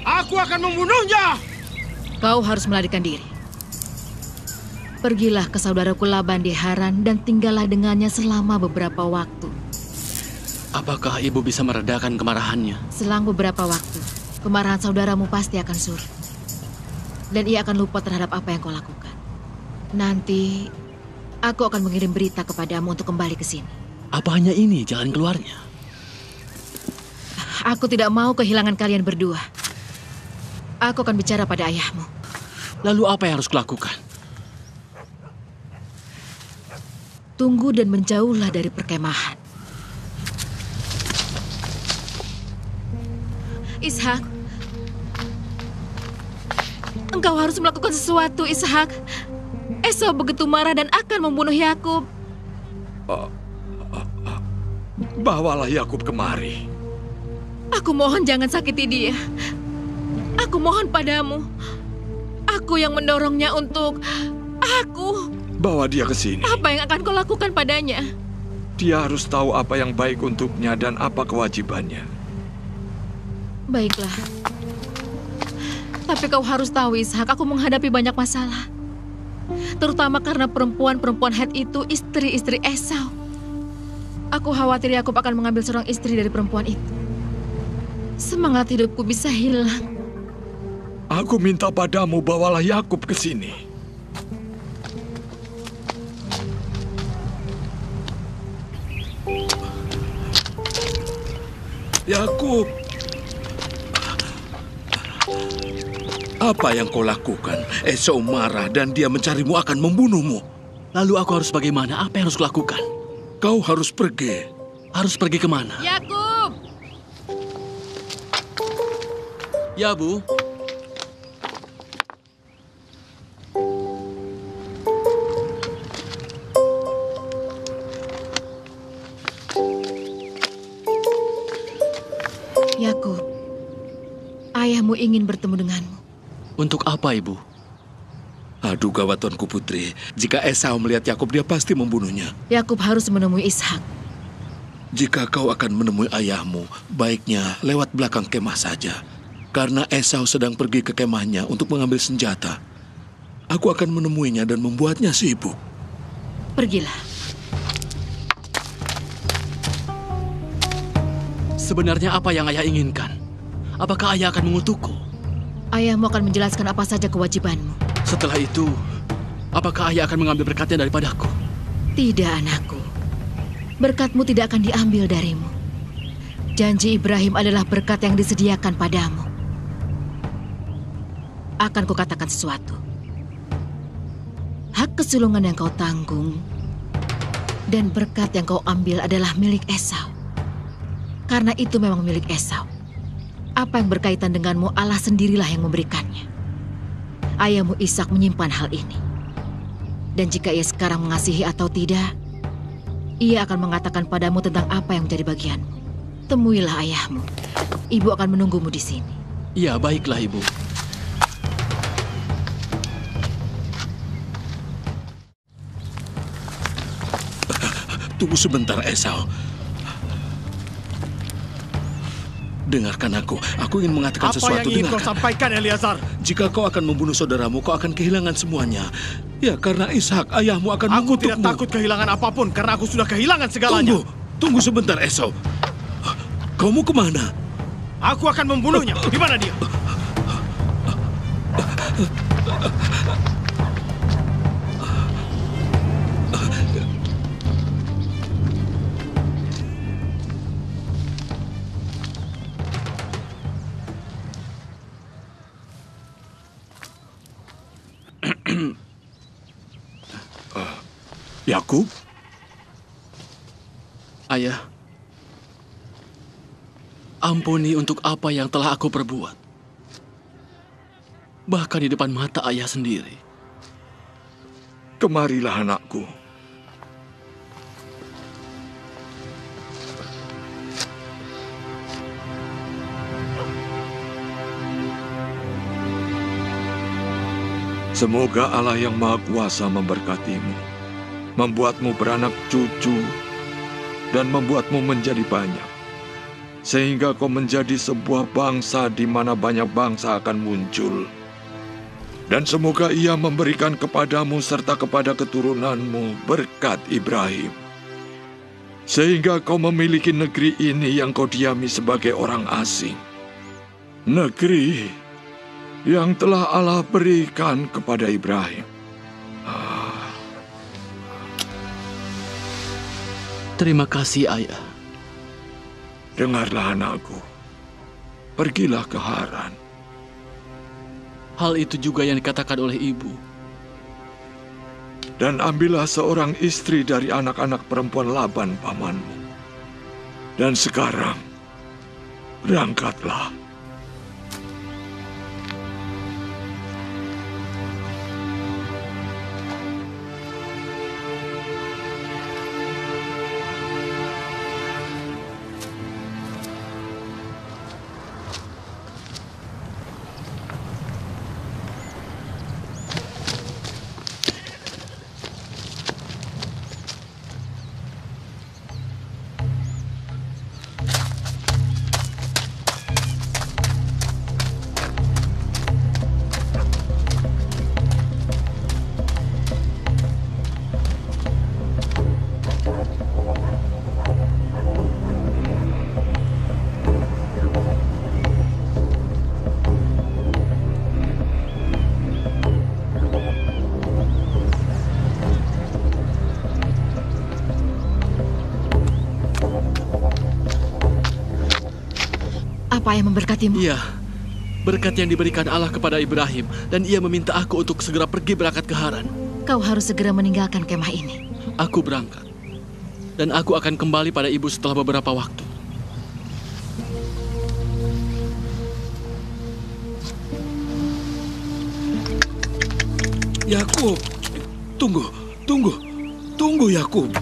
Aku akan membunuhnya. Kau harus melarikan diri. Pergilah ke saudaraku Laban di Haran dan tinggallah dengannya selama beberapa waktu. Apakah ibu bisa meredakan kemarahannya? Selang beberapa waktu, kemarahan saudaramu pasti akan surut. Dan ia akan lupa terhadap apa yang kau lakukan. Nanti, aku akan mengirim berita kepadamu untuk kembali ke sini. Apa hanya ini jalan keluarnya? Aku tidak mau kehilangan kalian berdua. Aku akan bicara pada ayahmu. Lalu apa yang harus kulakukan? Tunggu dan menjauhlah dari perkemahan. Ishak, engkau harus melakukan sesuatu, Ishak. Esau begitu marah dan akan membunuh Yakub. Bawalah Yakub kemari. Aku mohon jangan sakiti dia. Aku mohon padamu. Aku yang mendorongnya untuk... Aku. Bawa dia ke sini. Apa yang akan kau lakukan padanya? Dia harus tahu apa yang baik untuknya dan apa kewajibannya. Baiklah. Tapi kau harus tahu, Ishak, aku menghadapi banyak masalah. Terutama karena perempuan-perempuan Het itu istri-istri Esau. Aku khawatir Yakub akan mengambil seorang istri dari perempuan itu. Semangat hidupku bisa hilang. Aku minta padamu, bawalah Yakub ke sini. Yakub, apa yang kau lakukan? Esau marah dan dia mencarimu akan membunuhmu. Lalu aku harus bagaimana? Apa yang harus kulakukan? Kau harus pergi. Harus pergi kemana? Yakub! Ya, Bu. Yakub, ayahmu ingin bertemu denganmu. Untuk apa, Ibu? Aduh gawat Tuanku Putri, jika Esau melihat Yakub dia pasti membunuhnya. Yakub harus menemui Ishak. Jika kau akan menemui ayahmu, baiknya lewat belakang kemah saja. Karena Esau sedang pergi ke kemahnya untuk mengambil senjata. Aku akan menemuinya dan membuatnya sibuk. Pergilah. Sebenarnya apa yang ayah inginkan? Apakah ayah akan mengutukku? Ayahmu akan menjelaskan apa saja kewajibanmu. Setelah itu, apakah ayah akan mengambil berkatnya daripadaku? Tidak, anakku. Berkatmu tidak akan diambil darimu. Janji Ibrahim adalah berkat yang disediakan padamu. Akan kukatakan sesuatu. Hak kesulungan yang kau tanggung dan berkat yang kau ambil adalah milik Esau. Karena itu memang milik Esau. Apa yang berkaitan denganmu, Allah sendirilah yang memberikannya. Ayahmu Ishak menyimpan hal ini. Dan jika ia sekarang mengasihi atau tidak, ia akan mengatakan padamu tentang apa yang menjadi bagianmu. Temuilah ayahmu. Ibu akan menunggumu di sini. Ya, baiklah, Ibu. Tunggu sebentar, Esau. Dengarkan aku ingin mengatakan sesuatu. Apa yang ingin kau sampaikan, Eleazar? Jika kau akan membunuh saudaramu, kau akan kehilangan semuanya. Ya, karena Ishak, ayahmu akan mengutukmu. Aku tidak takut kehilangan apapun, karena aku sudah kehilangan segalanya. Tunggu sebentar, Esau. Kau mau kemana? Aku akan membunuhnya. Di mana dia? Yakub? Ayah, ampuni untuk apa yang telah aku perbuat. Bahkan di depan mata ayah sendiri. Kemarilah anakku. Semoga Allah yang Maha Kuasa memberkatimu, membuatmu beranak cucu, dan membuatmu menjadi banyak, sehingga kau menjadi sebuah bangsa di mana banyak bangsa akan muncul. Dan semoga Ia memberikan kepadamu serta kepada keturunanmu berkat Ibrahim, sehingga kau memiliki negeri ini yang kau diami sebagai orang asing. Negeri yang telah Allah berikan kepada Ibrahim. Terima kasih, Ayah. Dengarlah anakku, pergilah ke Haran. Hal itu juga yang dikatakan oleh ibu. Dan ambillah seorang istri dari anak-anak perempuan Laban pamanmu. Dan sekarang, berangkatlah. Apa yang memberkatimu? Iya, berkat yang diberikan Allah kepada Ibrahim, dan ia meminta aku untuk segera pergi berangkat ke Haran. Kau harus segera meninggalkan kemah ini. Aku berangkat, dan aku akan kembali pada ibu setelah beberapa waktu. Yakub, tunggu Yakub.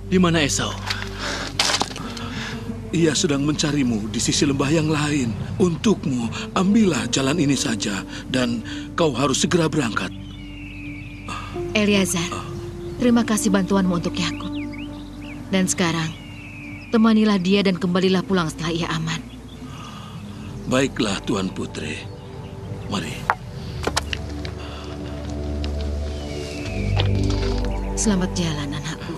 Di mana Esau? Ia sedang mencarimu di sisi lembah yang lain. Untukmu, ambillah jalan ini saja dan kau harus segera berangkat. Eliezer, terima kasih bantuanmu untuk Yakub. Dan sekarang, temanilah dia dan kembalilah pulang setelah ia aman. Baiklah, Tuan Putri. Mari. Selamat jalan, anakku.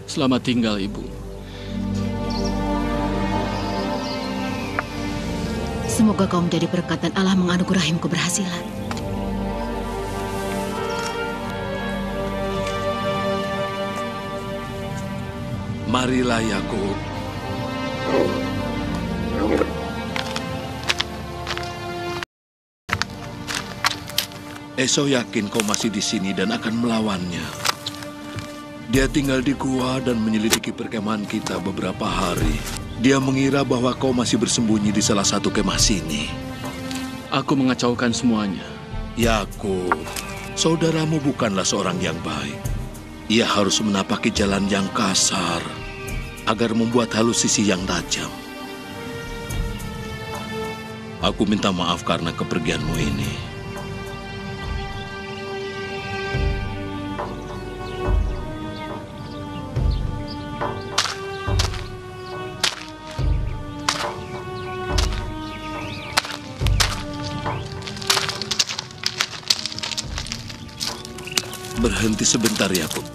Selamat tinggal, Ibu. Semoga kau menjadi berkat dan Allah menganugerahimu keberhasilan. Marilah, Yakub. Esau yakin kau masih di sini dan akan melawannya. Dia tinggal di gua dan menyelidiki perkemahan kita beberapa hari. Dia mengira bahwa kau masih bersembunyi di salah satu kemah sini. Aku mengacaukan semuanya. Yakub, saudaramu bukanlah seorang yang baik. Ia harus menapaki jalan yang kasar agar membuat halusisi yang tajam. Aku minta maaf karena kepergianmu ini. Berhenti sebentar, Yakub.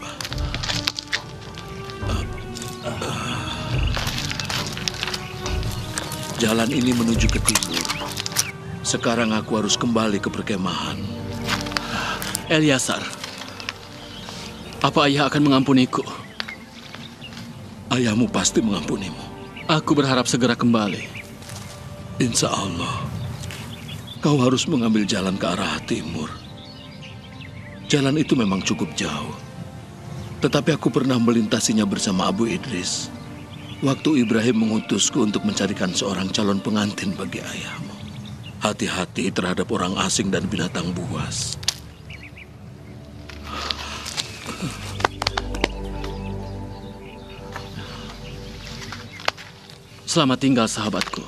Jalan ini menuju ke timur. Sekarang aku harus kembali ke perkemahan. Eliezer, apa ayah akan mengampuniku? Ayahmu pasti mengampunimu. Aku berharap segera kembali. Insya Allah. Kau harus mengambil jalan ke arah timur. Jalan itu memang cukup jauh. Tetapi aku pernah melintasinya bersama Abu Idris. Waktu Ibrahim mengutusku untuk mencarikan seorang calon pengantin bagi ayahmu. Hati-hati terhadap orang asing dan binatang buas. Selamat tinggal, sahabatku.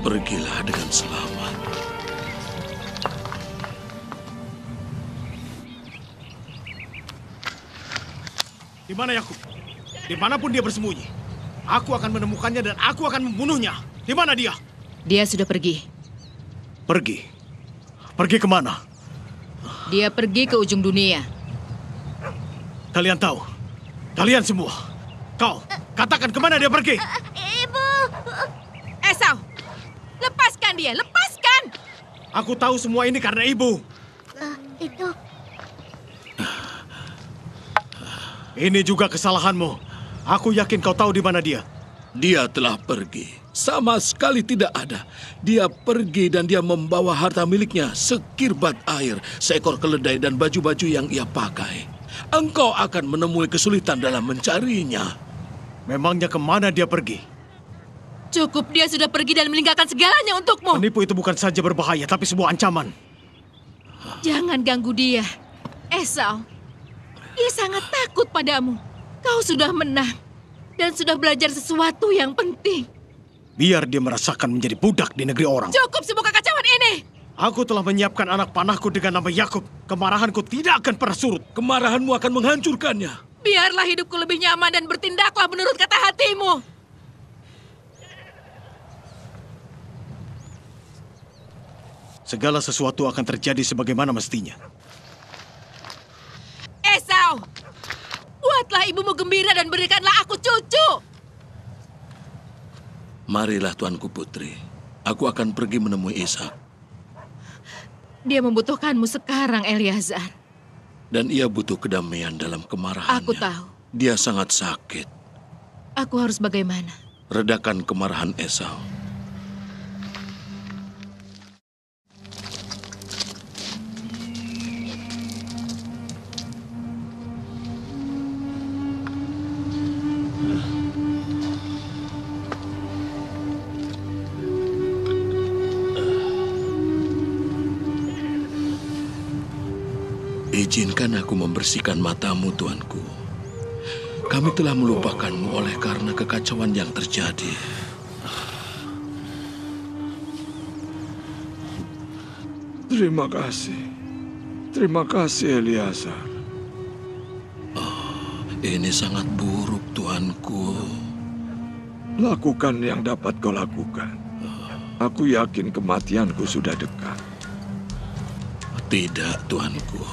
Pergilah dengan selamat. Di mana Yakub? Dimanapun dia bersembunyi, aku akan menemukannya dan aku akan membunuhnya. Di mana dia? Dia sudah pergi. Pergi? Pergi kemana? Dia pergi ke ujung dunia. Kalian tahu? Kalian semua? Kau, katakan kemana dia pergi? Ibu! Esau! Lepaskan dia, lepaskan! Aku tahu semua ini karena ibu. Itu... Ini juga kesalahanmu. Aku yakin kau tahu di mana dia. Dia telah pergi. Sama sekali tidak ada. Dia pergi dan dia membawa harta miliknya, sekirbat air, seekor keledai dan baju-baju yang ia pakai. Engkau akan menemui kesulitan dalam mencarinya. Memangnya kemana dia pergi? Cukup, dia sudah pergi dan meninggalkan segalanya untukmu. Penipu itu bukan saja berbahaya, tapi sebuah ancaman. Jangan ganggu dia. Esau, dia sangat takut padamu. Kau sudah menang dan sudah belajar sesuatu yang penting. Biar dia merasakan menjadi budak di negeri orang. Cukup semua kekacauan ini. Aku telah menyiapkan anak panahku dengan nama Yakub. Kemarahanku tidak akan pernah surut. Kemarahanmu akan menghancurkannya. Biarlah hidupku lebih nyaman dan bertindaklah menurut kata hatimu. Segala sesuatu akan terjadi sebagaimana mestinya. Esau, buatlah ibumu gembira dan berikanlah aku cucu. Marilah, Tuanku Putri. Aku akan pergi menemui Ishak. Dia membutuhkanmu sekarang, Eliezer. Dan ia butuh kedamaian dalam kemarahannya. Aku tahu. Dia sangat sakit. Aku harus bagaimana? Redakan kemarahan Esau. Izinkan aku membersihkan matamu, tuanku. Kami telah melupakanmu oleh karena kekacauan yang terjadi. Terima kasih. Terima kasih, Eleazar. Ini sangat buruk, tuanku. Lakukan yang dapat kau lakukan. Aku yakin kematianku sudah dekat. Tidak, tuanku.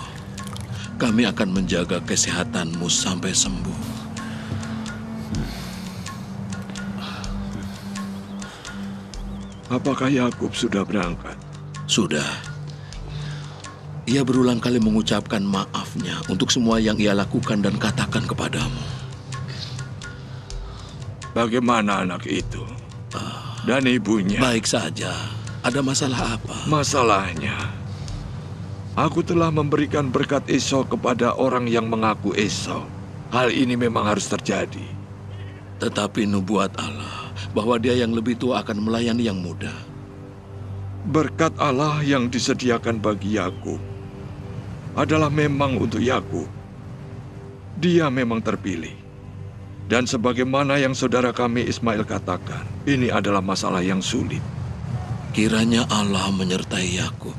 Kami akan menjaga kesehatanmu sampai sembuh. Apakah Yakub sudah berangkat? Sudah. Ia berulang kali mengucapkan maafnya untuk semua yang ia lakukan dan katakan kepadamu. Bagaimana anak itu? Dan ibunya? Baik saja. Ada masalah apa? Masalahnya, aku telah memberikan berkat Esau kepada orang yang mengaku Esau. Hal ini memang harus terjadi. Tetapi nubuat Allah bahwa dia yang lebih tua akan melayani yang muda. Berkat Allah yang disediakan bagi Yakub adalah memang untuk Yakub. Dia memang terpilih. Dan sebagaimana yang saudara kami Ismail katakan, ini adalah masalah yang sulit. Kiranya Allah menyertai Yakub.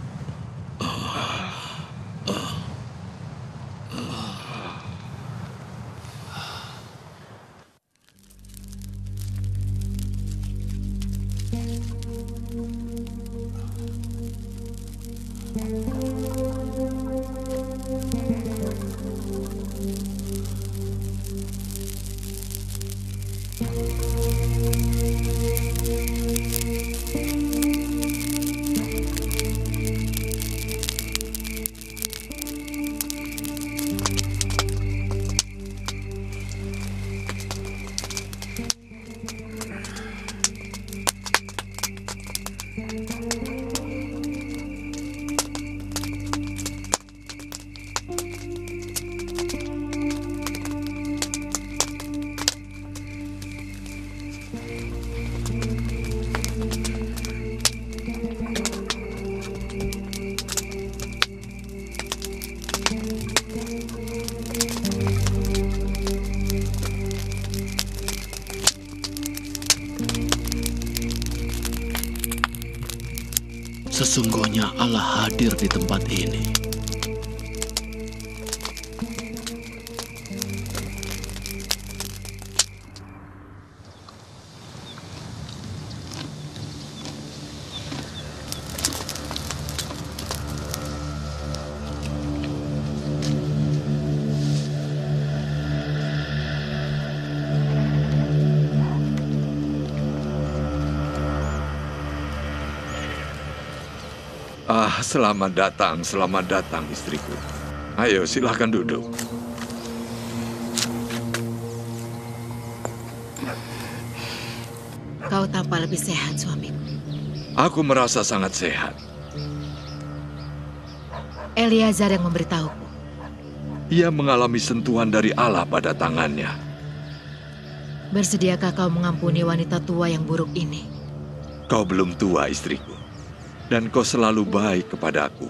Sesungguhnya Allah hadir di tempat ini. Selamat datang istriku. Ayo, silahkan duduk. Kau tampak lebih sehat, suamiku. Aku merasa sangat sehat. Eleazar yang memberitahuku. Ia mengalami sentuhan dari Allah pada tangannya. Bersediakah kau mengampuni wanita tua yang buruk ini? Kau belum tua, istriku. Dan kau selalu baik kepadaku.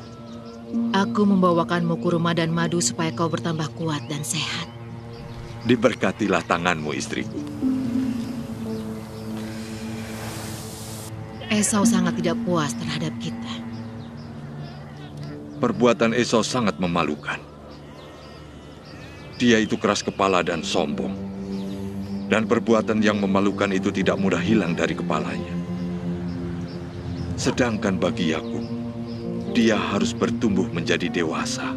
Aku membawakanmu kurma dan madu supaya kau bertambah kuat dan sehat. Diberkatilah tanganmu, istriku. Esau sangat tidak puas terhadap kita. Perbuatan Esau sangat memalukan. Dia itu keras kepala dan sombong. Dan perbuatan yang memalukan itu tidak mudah hilang dari kepalanya. Sedangkan bagi Yakub, dia harus bertumbuh menjadi dewasa.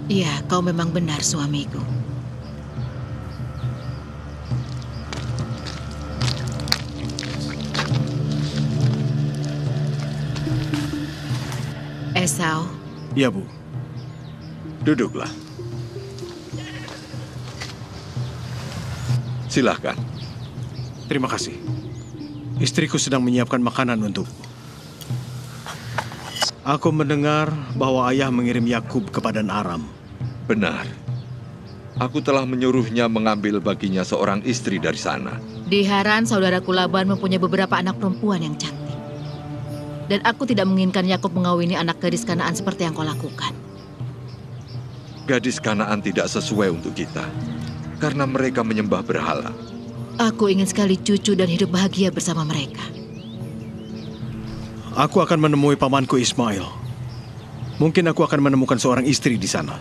Iya, kau memang benar, suamiku. Esau. Ya, Bu. Duduklah. Silahkan. Terima kasih. Istriku sedang menyiapkan makanan untukku. Aku mendengar bahwa ayah mengirim Yakub ke Padan Aram. Benar. Aku telah menyuruhnya mengambil baginya seorang istri dari sana. Di Haran, saudaraku Laban mempunyai beberapa anak perempuan yang cantik. Dan aku tidak menginginkan Yakub mengawini anak gadis Kanaan seperti yang kau lakukan. Gadis Kanaan tidak sesuai untuk kita, karena mereka menyembah berhala. Aku ingin sekali cucu dan hidup bahagia bersama mereka. Aku akan menemui pamanku Ismail. Mungkin aku akan menemukan seorang istri di sana.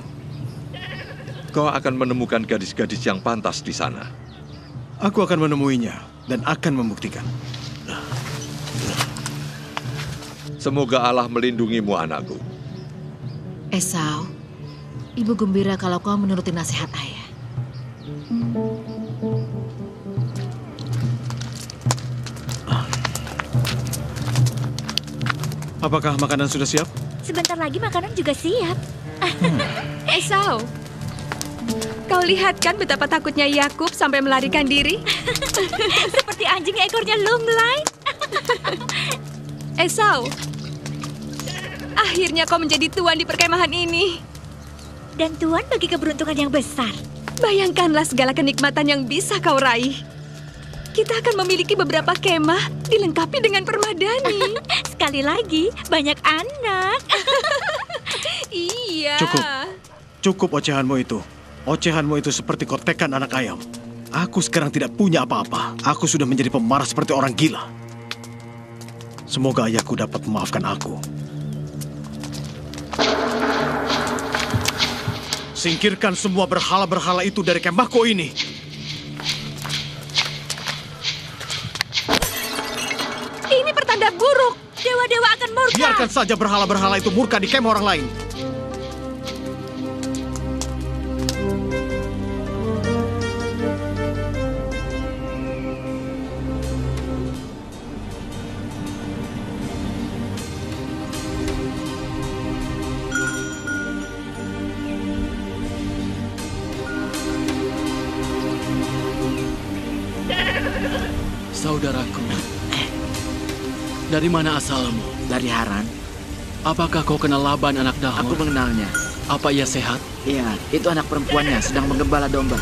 Kau akan menemukan gadis-gadis yang pantas di sana. Aku akan menemuinya dan akan membuktikan. Semoga Allah melindungimu, anakku. Esau, ibu gembira kalau kau menuruti nasihat ayah. Apakah makanan sudah siap? Sebentar lagi makanan juga siap. Esau, kau lihat kan betapa takutnya Yakub sampai melarikan diri? Seperti anjing ekornya lunglai. Esau, akhirnya kau menjadi tuan di perkemahan ini. Dan tuan bagi keberuntungan yang besar. Bayangkanlah segala kenikmatan yang bisa kau raih. Kita akan memiliki beberapa kemah dilengkapi dengan permadani. Sekali lagi, banyak anak. Iya. Cukup ocehanmu itu. Ocehanmu itu seperti kotekan anak ayam. Aku sekarang tidak punya apa-apa. Aku sudah menjadi pemarah seperti orang gila. Semoga ayahku dapat memaafkan aku. Singkirkan semua berhala-berhala itu dari kemahku ini. Ini pertanda buruk. Dewa-dewa akan murka. Biarkan saja berhala-berhala itu murka di kemah orang lain. Saudaraku, dari mana asalmu? Dari Haran. Apakah kau kenal Laban anak Nahor? Aku mengenalnya. Apa ia sehat? Iya, itu anak perempuannya sedang menggembala domba.